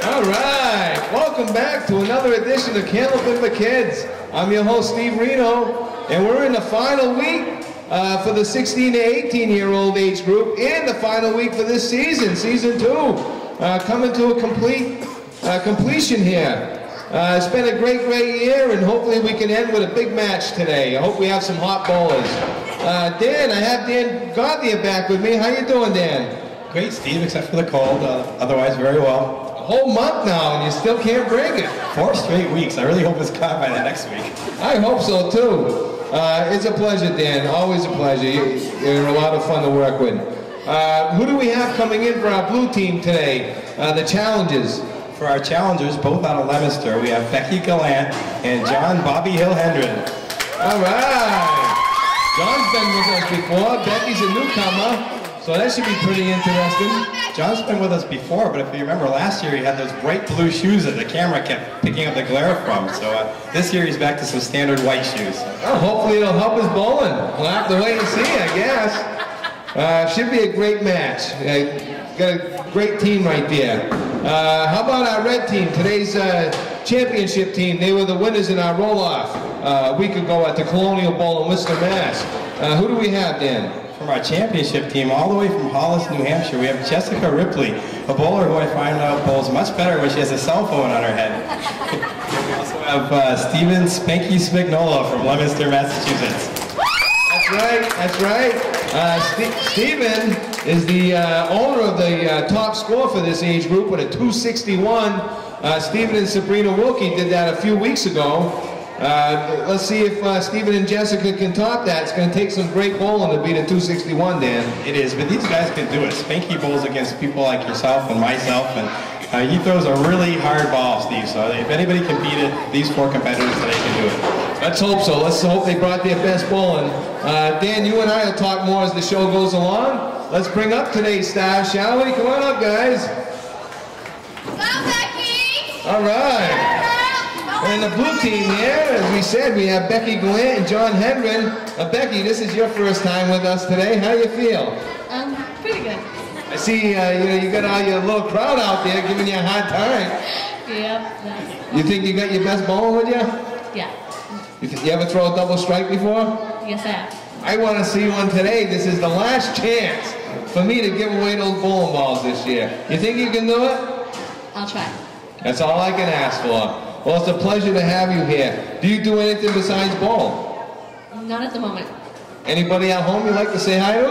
All right, welcome back to another edition of Candlepin for Kids. I'm your host, Steve Reno, and we're in the final week for the 16 to 18-year-old age group, and the final week for this season, season 2, coming to a completion here. It's been a great year, and hopefully we can end with a big match today. I hope we have some hot bowlers. Dan, I have Dan Gauthier back with me. How you doing, Dan? Great, Steve, except for the cold. Otherwise, very well. A whole month now, and you still can't break it. 4 straight weeks. I really hope it's caught by the next week. I hope so, too. It's a pleasure, Dan. Always a pleasure. You're a lot of fun to work with. Who do we have coming in for our blue team today? The challengers. For our challengers, both out of Leominster, we have Becky Gallant and John Bobby Hill Hendren. All right. John's been with us before. Becky's a newcomer, so that should be pretty interesting. John's been with us before, but if you remember last year, he had those bright blue shoes that the camera kept picking up the glare from. So this year, he's back to some standard white shoes. Oh, hopefully it'll help his bowling. We'll have to wait and see, I guess. Should be a great match. Got a great team right there. How about our red team? Today's championship team. They were the winners in our roll-off a week ago at the Colonial Bowl in Worcester, Mass. Who do we have, Dan? From our championship team, all the way from Hollis, New Hampshire, we have Jessica Ripley, a bowler who I find out bowls much better when she has a cell phone on her head. We also have Stephen Spanky Smignola from Leominster, Massachusetts. That's right. Stephen is the owner of the top score for this age group with a 261. Stephen and Sabrina Wilkie did that a few weeks ago. Let's see if Stephen and Jessica can top that. It's going to take some great bowling to beat a 261, Dan. It is, but these guys can do it. Spanky bowls against people like yourself and myself, and he throws a really hard ball, Steve. So if anybody can beat it, these 4 competitors today can do it. Let's hope so. Let's hope they brought their best bowling. Dan, you and I will talk more as the show goes along. Let's bring up today's stars, shall we? Come on up, guys. Go, Becky! All right. And the blue team here, as we said, we have Becky Gallant and John Hendren. Becky, this is your first time with us today. How do you feel? Pretty good. I see you got all your little crowd out there giving you a hard time. Yeah. You think you got your best bowling with you? Yeah. You ever throw a double strike before? Yes, I have. I want to see one today. This is the last chance for me to give away those bowling balls this year. You think you can do it? I'll try. That's all I can ask for. Well, it's a pleasure to have you here. Do you do anything besides bowl? Not at the moment. Anybody at home you'd like to say hi to?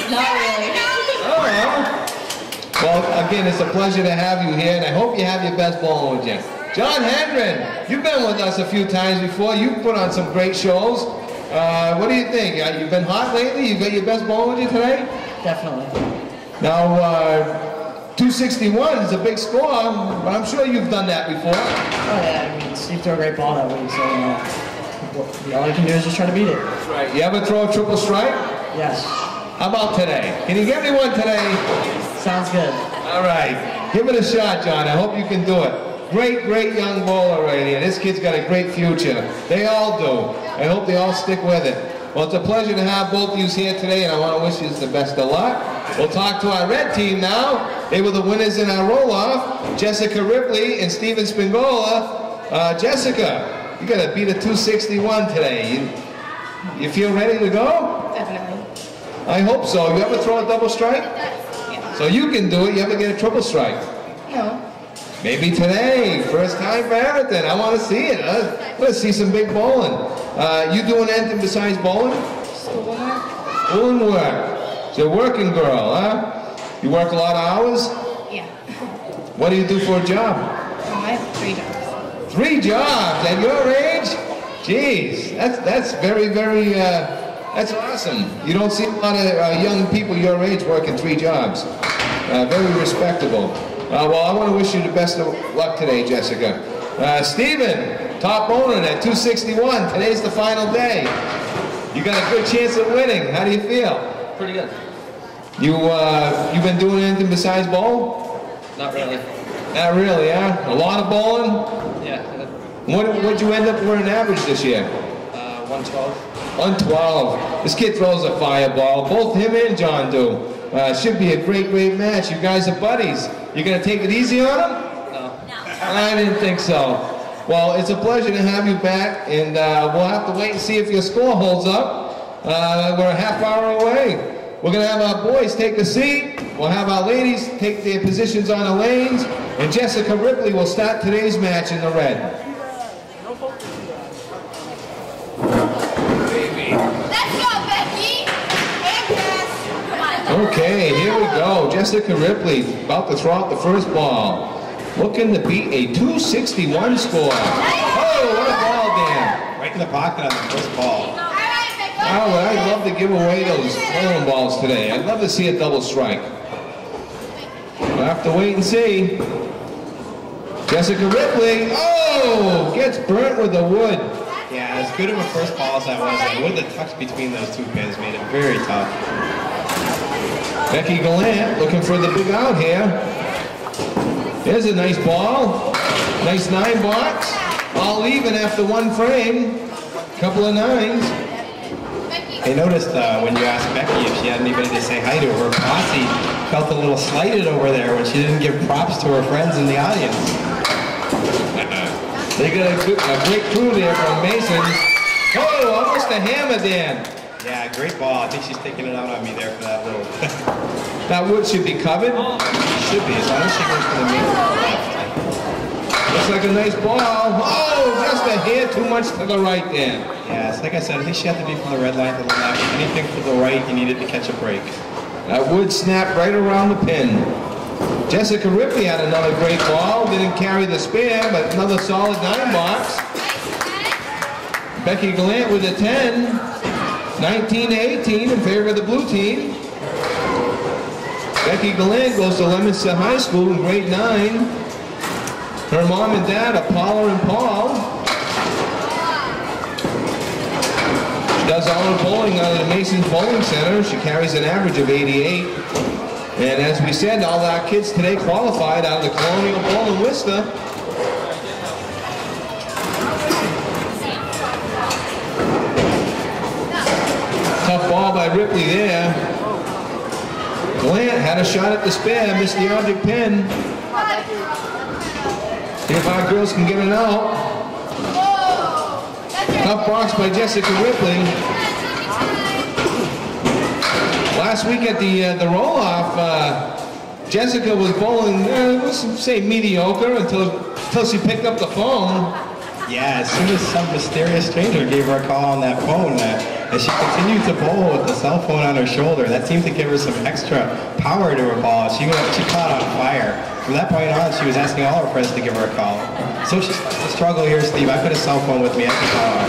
Not really. Oh, well, again, it's a pleasure to have you here, and I hope you have your best bowling with you. John Hendren, you've been with us a few times before. You've put on some great shows. What do you think? You've been hot lately? You got your best bowling with you today? Definitely. Now, 261 is a big score, but I'm sure you've done that before. Oh yeah, I mean, Steve threw a great ball that week, so all you can do is just try to beat it. That's right. You ever throw a triple strike? Yes. How about today? Can you give me one today? Sounds good. All right. Give it a shot, John. I hope you can do it. Great young bowler right here. This kid's got a great future. They all do. I hope they all stick with it. Well, it's a pleasure to have both of you here today, and I want to wish you the best of luck. We'll talk to our red team now. They were the winners in our roll-off, Jessica Ripley and Stephen Spingola. Jessica, you got to beat a 261 today. You feel ready to go? Definitely. I hope so. You ever throw a double strike? Yeah. So you can do it. You ever get a triple strike? No. Maybe today. First time for everything. I want to see it. Let's see some big bowling. You doing anything besides bowling? Schoolwork? School and work. So you're a working girl, huh? You work a lot of hours? Yeah. What do you do for a job? I have 3 jobs. 3 jobs at your age? Jeez, that's very, that's awesome. You don't see a lot of young people your age working 3 jobs. Very respectable. Well, I want to wish you the best of luck today, Jessica. Stephen, top owner at 261. Today's the final day. You got a good chance of winning. How do you feel? Pretty good. You been doing anything besides bowl? Not really. Not really, huh? A lot of bowling? Yeah. What'd you end up with an average this year? 112. 112. This kid throws a fireball. Both him and John do. Should be a great match. You guys are buddies. You gonna take it easy on them? No. I didn't think so. Well, it's a pleasure to have you back, and we'll have to wait and see if your score holds up. We're a half hour away. We're gonna have our boys take a seat. We'll have our ladies take their positions on the lanes, and Jessica Ripley will start today's match in the red. Okay, here we go. Jessica Ripley about to throw out the first ball. Looking to beat a 261 score. Oh, what a ball, Dan. Right in the pocket on the first ball. Oh, well, I'd love to give away those bowling balls today. I'd love to see a double strike. We'll have to wait and see. Jessica Ripley, oh, gets burnt with the wood. Yeah, as good of a first ball as that was, the wood that tucks between those two pins made it very tough. Becky Gallant looking for the big out here. There's a nice ball. Nice 9 box. All even after 1 frame. Couple of 9s. I noticed when you asked Becky if she had anybody to say hi to, her posse felt a little slighted over there when she didn't give props to her friends in the audience. They got a great crew there from Masons. Oh, almost a hammer, Dan. Yeah, great ball. I think she's taking it out on me there for that little. That wood should be covered. Should be, as long as she goes for the main left. Looks like a nice ball. Oh, just a hair too much to the right, Dan. Yeah, it's like I said, I think she had to be from the red line to the left. Anything to the right, you needed to catch a break. That wood snapped right around the pin. Jessica Ripley had another great ball. Didn't carry the spare, but another solid 9 box. Becky Gallant with a 10. 19-18 in favor of the blue team. Becky Gallant goes to Leominster High School in grade 9. Her mom and dad are Paula and Paul. She does all her bowling out of the Masons Bowling Center. She carries an average of 88. And as we said, all our kids today qualified out of the Colonial Bowl in Worcester. Tough ball by Ripley there. Gallant had a shot at the spare, missed the object pin. See if our girls can get it out. Tough box by Jessica Ripley. Last week at the roll-off, Jessica was bowling, let's say mediocre until she picked up the phone. Yeah, as soon as some mysterious stranger gave her a call on that phone, as she continued to bowl with the cell phone on her shoulder, that seemed to give her some extra power to her ball. She caught on fire. From that point on, she was asking all her friends to give her a call. So she started to struggle here, Steve. I put a cell phone with me. I could call her.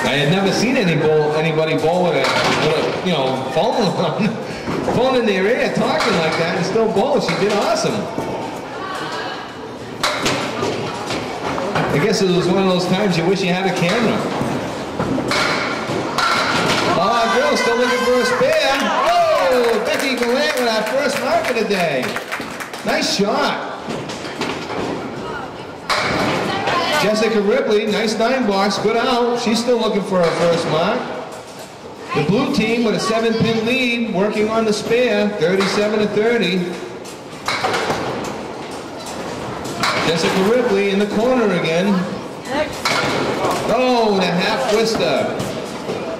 I had never seen anybody bowl with a phone in their ear, talking like that, and still bowl. She did awesome. I guess it was one of those times you wish you had a camera. Oh, girl, still looking for a spare. Oh, Becky Gallant with our first mark of the day. Nice shot. Jessica Ripley, nice 9 box, good out. She's still looking for her first mark. The blue team with a 7-pin lead, working on the spare, 37-30. Jessica Ripley in the corner again. Oh, the half twister.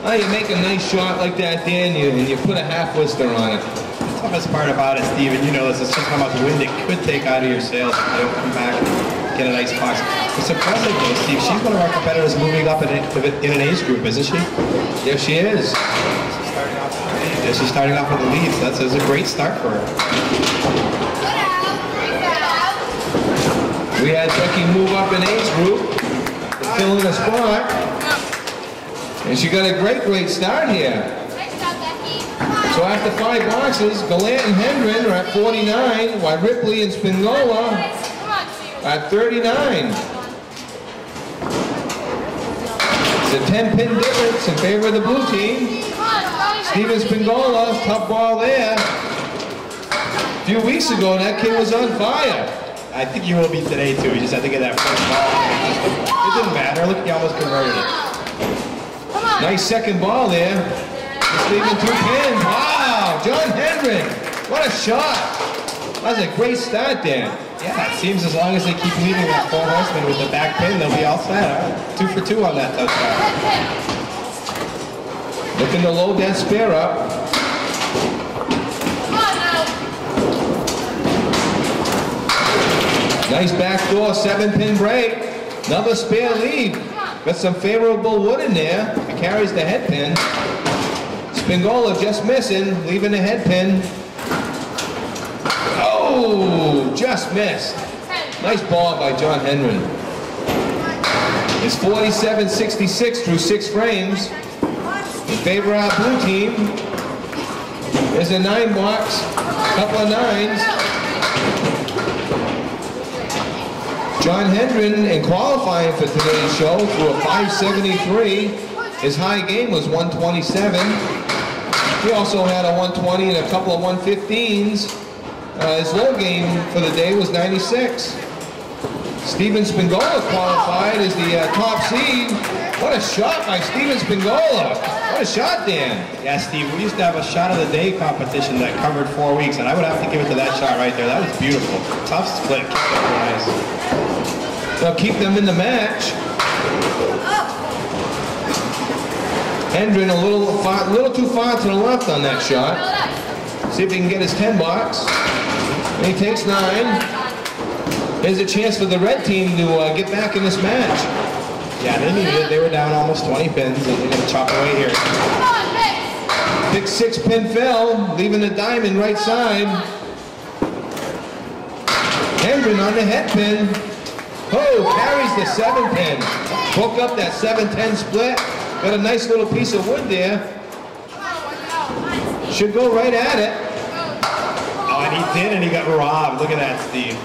Oh, you make a nice shot like that, Dan, and you put a half twister on it. The toughest part about it, Steve, and you know this, is just how much wind it could take out of your sails if you don't come back and get a nice box. It's impressive though, Steve. She's one of our competitors moving up in an age group, isn't she? Yes, she is. She's starting off with the lead, so that's a great start for her. We had Becky move up in age group to fill in a spot. And she got a great start here. So after 5 boxes, Gallant and Hendren are at 49, while Ripley and Spingola are at 39. It's a 10-pin difference in favor of the blue team. Steven Spingola, tough ball there. A few weeks ago, that kid was on fire. I think you will be today too. You just have to get that first ball. It didn't matter. Look, he almost converted it. Nice second ball there. Just leaving 2 pins. Wow, John Hendren. What a shot. That was a great start there. Yeah, it seems as long as they keep leaving that 4 horseman with the back pin, they'll be all set. 2 for 2 on that touchdown. Looking to load that spare up. Nice backdoor 7-pin break. Another spare lead. Got some favorable wood in there. It carries the head pin. Spingola just missing, leaving the head pin. Oh, just missed. Nice ball by John Hendren. It's 47-66 through 6 frames. In favor of our blue team. There's a 9 box, couple of 9s. John Hendren, in qualifying for today's show, threw a 573. His high game was 127. He also had a 120 and a couple of 115s. His low game for the day was 96. Steven Spingola qualified as the top seed. What a shot by Steven Spingola. What a shot, Dan. Yeah, Steve, we used to have a shot of the day competition that covered 4 weeks, and I would have to give it to that shot right there. That was beautiful. Tough split. Nice. They'll keep them in the match. Hendren a little too far to the left on that shot. See if he can get his 10 box. And he takes 9. There's a chance for the red team to get back in this match. Yeah, they needed it. They were down almost 20 pins, and they're going to chop away here. Big 6-pin fill, leaving the diamond right side. Hendren on the head pin. Oh, carries the 7-pin. Broke up that 7-10 split. Got a nice little piece of wood there. Should go right at it. Oh, and he did, and he got robbed. Look at that, Steve.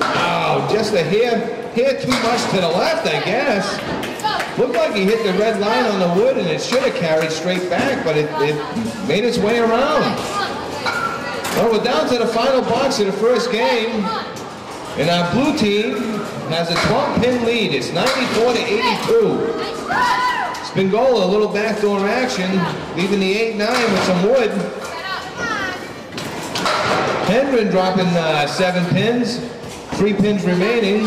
Oh, just a hair too much to the left, I guess. Looked like he hit the red line on the wood, and it should have carried straight back, but it made its way around. Well, we're down to the final box of the first game, and our blue team has a 12-pin lead. It's 94-82. Spingola, a little backdoor action, leaving the 8-9 with some wood. Hendren dropping 7 pins, 3 pins remaining.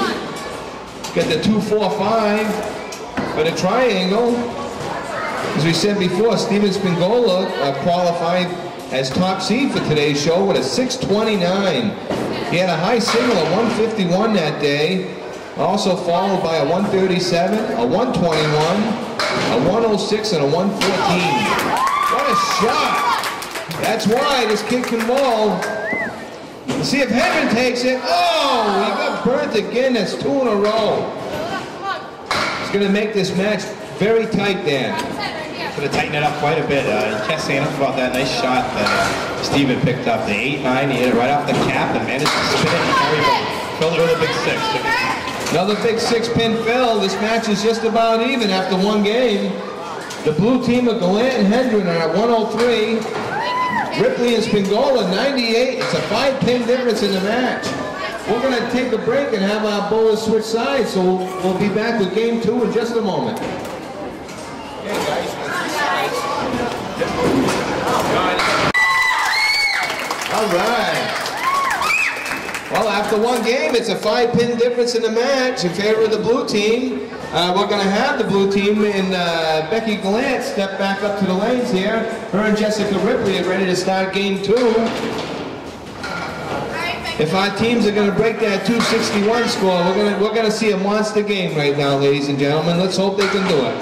Got the 2-4-5 for the triangle. As we said before, Steven Spingola qualified as top seed for today's show with a 629. He had a high signal of 151 that day, also followed by a 137, a 121, a 106, and a 114. What a shot! That's why this kid can ball. Let's see if Hendren takes it. Oh, he got burnt again. That's 2 in a row. It's going to make this match very tight, Dan. Could have tightened it up quite a bit. You can't say enough about that nice shot that Steven picked up. The 8-9, he hit it right off the cap and managed to spin it and carry it. Filled it with a big 6. Another big 6-pin fill. This match is just about even after 1 game. The blue team of Gallant and Hendren are at 103. Ripley and Spingola, 98. It's a 5-pin difference in the match. We're going to take a break and have our bowlers switch sides, so we'll be back with game 2 in just a moment. All right. Well, after 1 game, it's a 5-pin difference in the match in favor of the blue team. We're going to have the blue team and Becky Gallant step back up to the lanes here. Her and Jessica Ripley are ready to start game 2. If our teams are going to break that 261 score, we're going to see a monster game right now, ladies and gentlemen. Let's hope they can do it.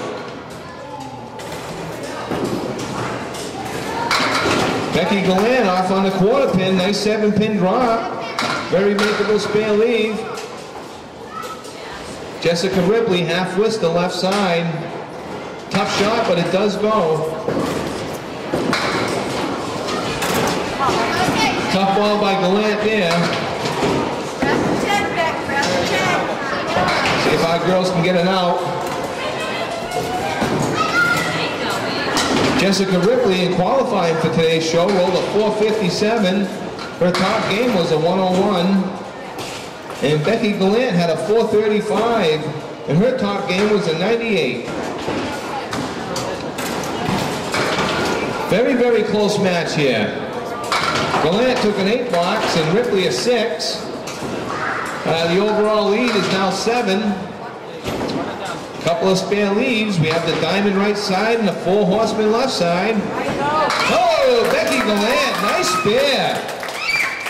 Becky Gallant off on the quarter pin, nice 7-pin drop. Very makeable spare leave. Jessica Ripley half twist the left side. Tough shot, but it does go. Tough ball by Gallant there. See if our girls can get it out. Jessica Ripley, in qualifying for today's show, rolled a 457. Her top game was a 101. And Becky Gallant had a 435, and her top game was a 98. Very, very close match here. Gallant took an 8 box and Ripley a 6. The overall lead is now 7. Couple of spare leads. We have the diamond right side and the 4 horsemen left side. Oh, Becky Gallant, nice spare.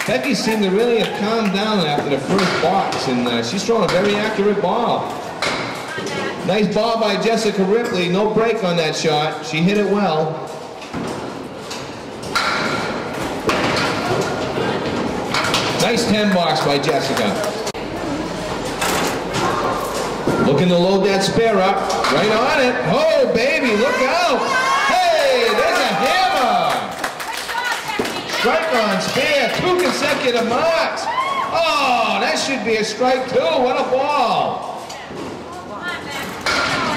Becky seemed to really have calmed down after the first box, and she's throwing a very accurate ball. Nice ball by Jessica Ripley. No break on that shot. She hit it well. Nice 10 box by Jessica. Looking to load that spare up. Right on it. Oh, baby, look out. Hey, there's a hammer. Strike on spare. 2 consecutive marks. Oh, that should be a strike too. What a ball.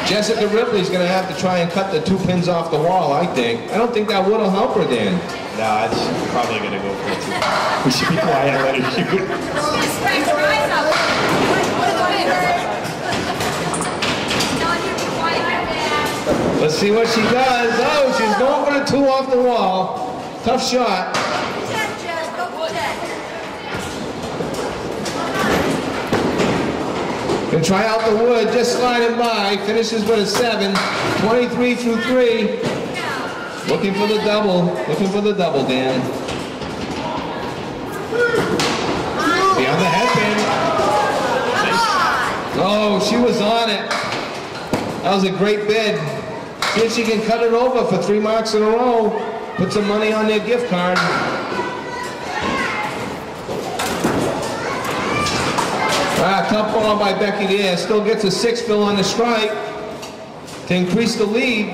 Jessica Ripley's going to have to try and cut the 2 pins off the wall, I think. I don't think that would have helped her then. No, it's probably going to go for it too. We should be quiet and let her shoot. Let's see what she does. Oh, she's going for the 2 off the wall. Tough shot. Gonna try out the wood, just sliding by. Finishes with a 7. 23 through 3. Looking for the double. Looking for the double, Dan. Beyond the headpin. Oh, she was on it. That was a great bid. See if she can cut it over for 3 marks in a row. Put some money on their gift card. Tough ball by Becky there. Still gets a 6 fill on the strike to increase the lead.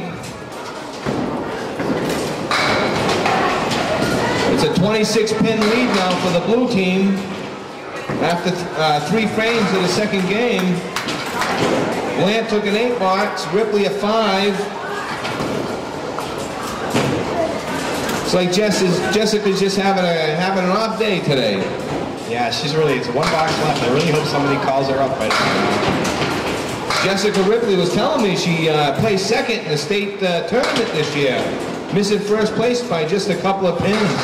It's a 26 pin lead now for the blue team after 3 frames of the second game. Gallant took an 8 box, Ripley a 5. It's like Jessica's just having an off day today. Yeah, it's 1 box left. I really hope somebody calls her up right now. Jessica Ripley was telling me she placed second in the state tournament this year, missing first place by just a couple of pins.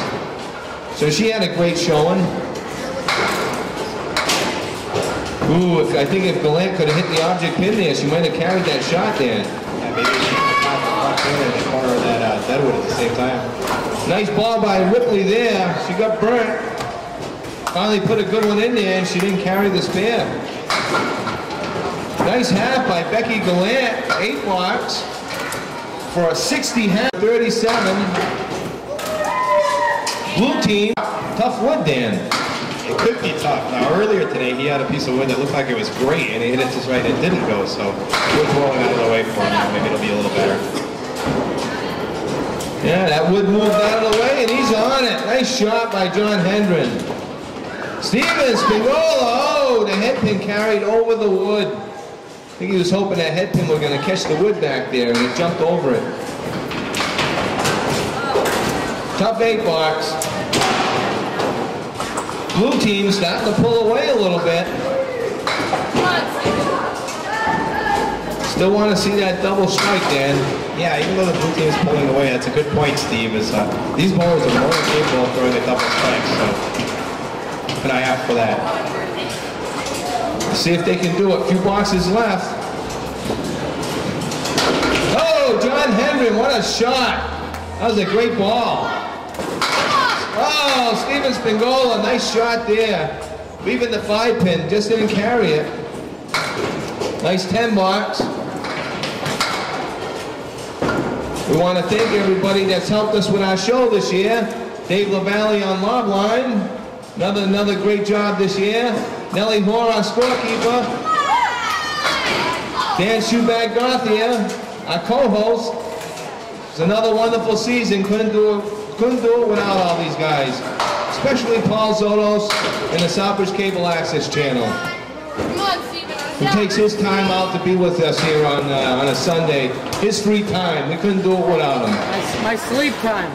So she had a great showing. Ooh, I think if Gallant could have hit the object pin there, she might have carried that shot there. Yeah, maybe she could have caught the front pin in the corner of that deadwood at the same time. Nice ball by Ripley there. She got burnt. Finally put a good one in there, and she didn't carry the spare. Nice half by Becky Gallant. 8 blocks for a 60 half. 37. Blue team. Tough wood, Dan. It could be tough. Now, earlier today, he had a piece of wood that looked like it was great, and he hit it just right, and it didn't go, so wood's rolling out of the way for him now. Maybe it'll be a little better. Yeah, that wood moved out of the way, and he's on it. Nice shot by John Hendren. Stevens, Pingola, oh, the head pin carried over the wood. I think he was hoping that head pin was going to catch the wood back there, and he jumped over it. Tough 8 box. Blue team starting to pull away a little bit. Still want to see that double strike, Dan. Yeah, even though the blue team is pulling away, that's a good point, Steve. Is these bowlers are more capable of throwing the double strikes, so keep an eye out for that. See if they can do it. A few boxes left. Oh, John Hendren, what a shot. That was a great ball. Oh, Steven Spingola, nice shot there. Leaving the 5 pin, just didn't carry it. Nice 10 box. We want to thank everybody that's helped us with our show this year. Dave LaValle on lob line. Another great job this year. Nellie Hoare, our scorekeeper. Dan Schubag Gauthier, our co-host. It's another wonderful season. Couldn't do it without all these guys. Especially Paul Zotos and the Southbridge Cable Access Channel, who takes his time out to be with us here on a Sunday. His free time. We couldn't do it without him. My sleep time.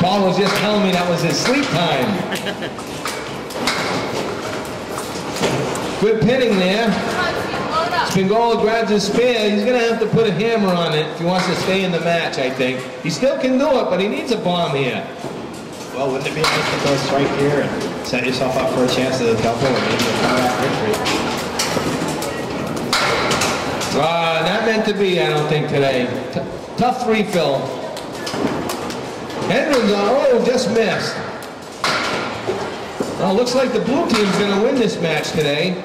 Paul was just telling me that was his sleep time. Good pinning there. Spingola grabs his spear. He's going to have to put a hammer on it if he wants to stay in the match, I think. He still can do it, but he needs a bomb here. Well, wouldn't it be nice to throw a strike here and set yourself up for a chance at a double or maybe a comeback victory? Not meant to be, I don't think, today. Tough three, Phil. Hendren's on. Oh, just missed. Well, looks like the blue team's going to win this match today.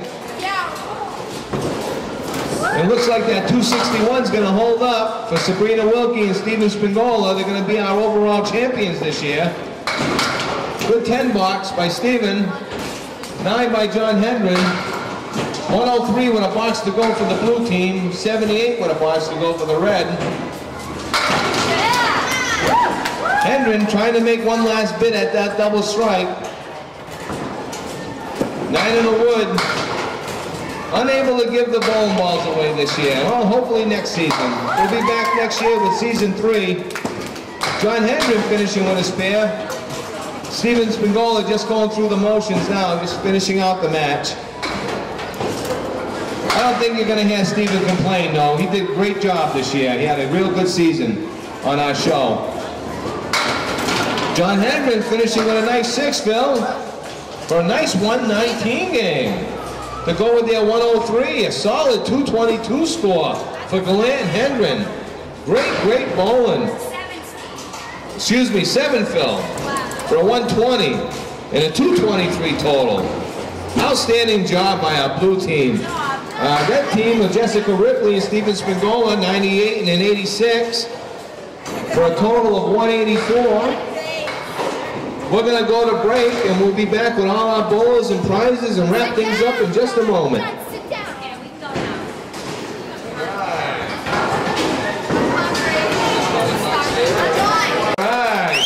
It looks like that 261's going to hold up for Sabrina Wilkie and Steven Spingola. They're going to be our overall champions this year. Good 10 box by Steven. 9 by John Hendren. 103 with a box to go for the blue team. 78 with a box to go for the red. Hendren trying to make one last bid at that double strike. 9 in the wood. Unable to give the bowling balls away this year. Well, hopefully next season. We'll be back next year with season 3. John Hendren finishing with a spare. Steven Spingola just going through the motions now, just finishing out the match. I don't think you're going to hear Steven complain, though. He did a great job this year. He had a real good season on our show. John Hendren finishing with a nice 6, Phil, for a nice 119 game. To go with their 103, a solid 222 score for Gallant and Hendren. Great bowling. Excuse me, 7, Phil, for a 120 and a 223 total. Outstanding job by our blue team. Red team with Jessica Ripley and Steven Spingola, 98 and an 86, for a total of 184. We're going to go to break, and we'll be back with all our bowlers and prizes and wrap things up in just a moment. Sit down. Yeah, we go now. All right.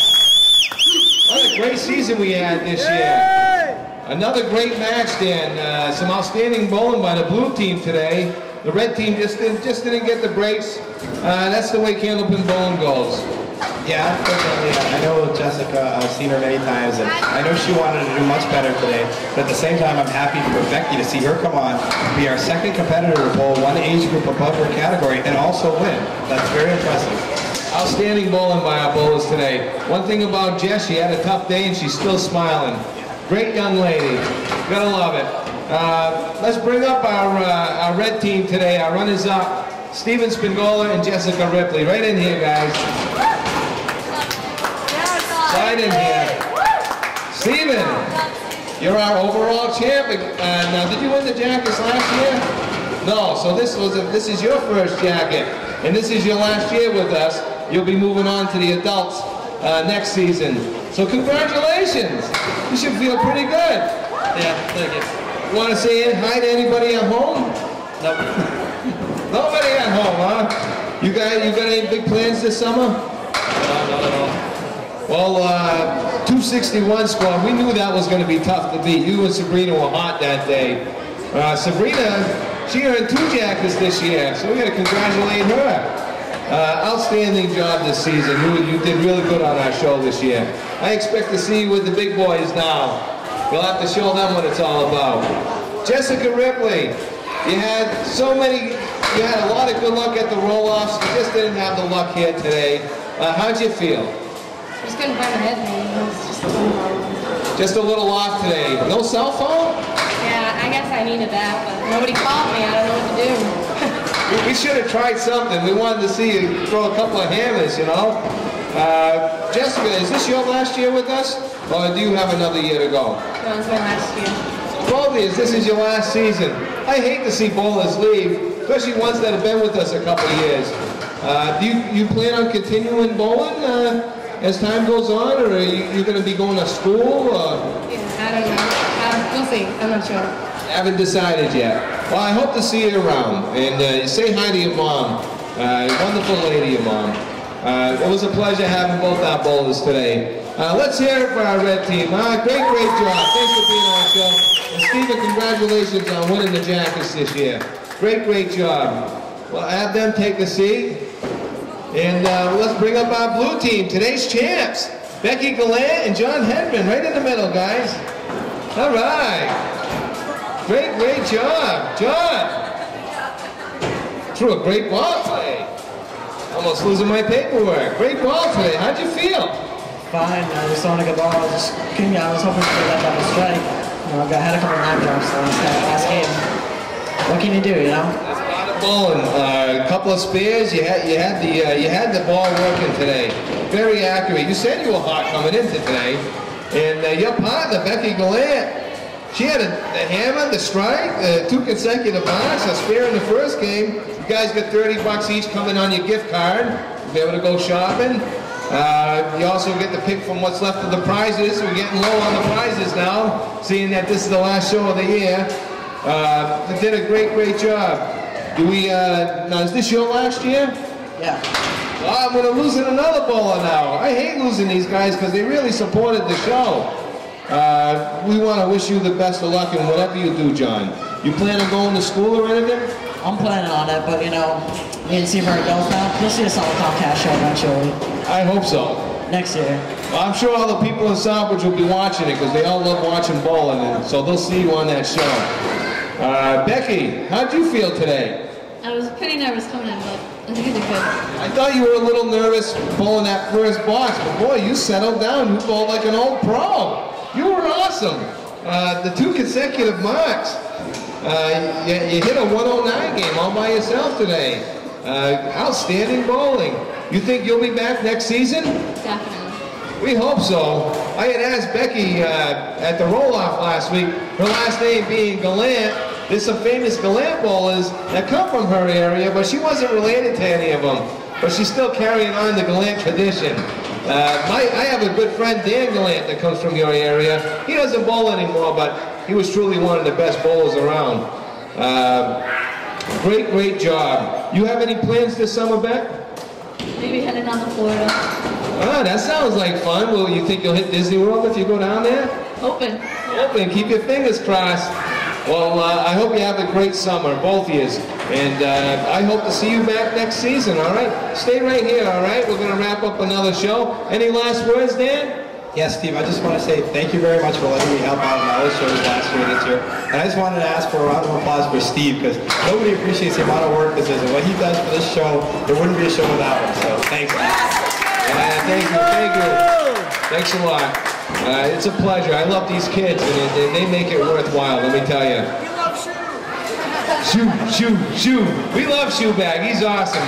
What a great season we had this year. Another great match, Dan. Some outstanding bowling by the blue team today. The red team just didn't get the breaks. That's the way Candlepin bowling goes. Yeah, unfortunately, I know Jessica, I've seen her many times, and I know she wanted to do much better today, but at the same time, I'm happy for Becky to see her come on, be our second competitor to bowl one age group above her category, and also win. That's very impressive. Outstanding bowling by our bowlers today. One thing about Jess, she had a tough day, and she's still smiling. Great young lady. Gotta love it. Let's bring up our red team today, our runners-up, Steven Spingola and Jessica Ripley. Right in here, guys. Right in here. Steven, you're our overall champ. Now, did you win the jackets last year? No, so this is your first jacket, and this is your last year with us. You'll be moving on to the adults next season. So congratulations. You should feel pretty good. Yeah, thank you. Want to say hi to anybody at home? Nope. Nobody at home, huh? You got any big plans this summer? No, not at all. Well, 261 squad, we knew that was going to be tough to beat. You and Sabrina were hot that day. Sabrina, she earned 2 jackets this year, so we got to congratulate her. Outstanding job this season. You did really good on our show this year. I expect to see you with the big boys now. We'll have to show them what it's all about. Jessica Ripley, you had a lot of good luck at the roll-offs. You just didn't have the luck here today. How'd you feel? Just couldn't find my headphone. It was just a little Just a little off today. No cell phone? Yeah, I guess I needed that, but nobody called me. I don't know what to do. We should have tried something. We wanted to see you throw a couple of hammers, you know. Jessica, is this your last year with us? Or do you have another year to go? No, it was my last year. Both of you, this is your last season. I hate to see bowlers leave, especially ones that have been with us a couple of years. Do you plan on continuing bowling as time goes on, or are you going to be going to school? Yeah, I don't know. We'll see. I'm not sure. Haven't decided yet. Well, I hope to see you around. And say hi to your mom. Wonderful lady, your mom. It was a pleasure having both our bowlers today. Let's hear it for our red team. Great job. Thanks for being on our show. And Steven, congratulations on winning the jackets this year. Great job. Well, have them take a seat. And let's bring up our blue team, today's champs. Becky Gallant and John Hendren, right in the middle, guys. All right. Great job. John. threw a great ball today. Almost losing my paperwork. Great ball today. How'd you feel? Fine. I was throwing a good ball. I was hoping to let that strike. You know, I had a couple of knock drops last game. What can you do? You know. That's a lot of bowling. A couple of spares. You had the ball working today. Very accurate. You said you were hot coming into today, and your partner Becky Gallant. She had the hammer, the strike, 2 consecutive marks, a spare in the first game. You guys got $30 each coming on your gift card. You'll be able to go shopping. You also get to pick from what's left of the prizes. We're getting low on the prizes now, seeing that this is the last show of the year. They did a great job. Now is this your last year? Yeah. Well, I'm going to lose another bowler now. I hate losing these guys because they really supported the show. We want to wish you the best of luck in whatever you do, John. You plan on going to school or anything? I'm planning on it, but you know, me and Steve are adults now. You'll see us on the Comcast show eventually. I hope so. Next year. Well, I'm sure all the people in Southbridge will be watching it because they all love watching bowling, and so they'll see you on that show. Becky, how'd you feel today? I was pretty nervous coming in, but I think I did good. I thought you were a little nervous bowling that first box, but boy, you settled down. You bowled like an old pro. You were awesome. The 2 consecutive marks. You hit a 109 game all by yourself today. Outstanding bowling. You think you'll be back next season? Definitely. We hope so. I had asked Becky at the roll-off last week, her last name being Gallant. There's some famous Gallant bowlers that come from her area, but she wasn't related to any of them. But she's still carrying on the Gallant tradition. I have a good friend, Dan Gallant, that comes from your area. He doesn't bowl anymore, but he was truly one of the best bowlers around. Great job. You have any plans this summer, Beck? Maybe heading down to Florida. Ah, that sounds like fun. Well, you think you'll hit Disney World if you go down there? Hoping. Hoping. Keep your fingers crossed. Well, I hope you have a great summer, both of you. And I hope to see you back next season, all right? Stay right here, all right? We're going to wrap up another show. Any last words, Dan? Yes, Steve, I just want to say thank you very much for letting me help out in all the shows last year and this year. And I just wanted to ask for a round of applause for Steve, because nobody appreciates the amount of work this is. And what he does for this show, there wouldn't be a show without him. So thanks. Yeah, thank you. Thanks a lot. It's a pleasure. I love these kids, and they make it worthwhile, let me tell you. We love Shoe. Shoe. We love Shoebag. He's awesome.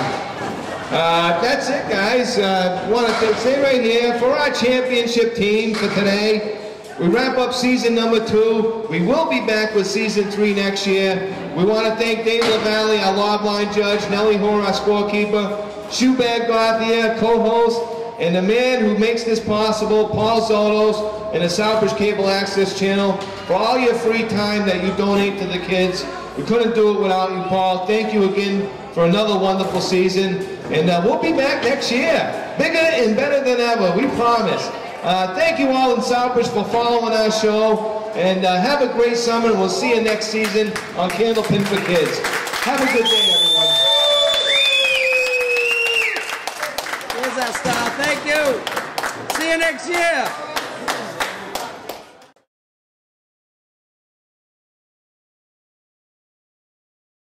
That's it, guys. Want to stay right here for our championship team for today. We wrap up season number 2. We will be back with season 3 next year. We want to thank Dave LaValle, our log line judge, Nellie Hoare, our scorekeeper, Shoebag Gauthier, co-host, and the man who makes this possible, Paul Zotos, and the Southbridge Cable Access Channel, for all your free time that you donate to the kids. We couldn't do it without you, Paul. Thank you again for another wonderful season. And we'll be back next year, bigger and better than ever, we promise. Thank you all in Southbridge for following our show. And have a great summer, and we'll see you next season on Candlepin for Kids. Have a good day, everyone. There's that style. Thank you. See you next year.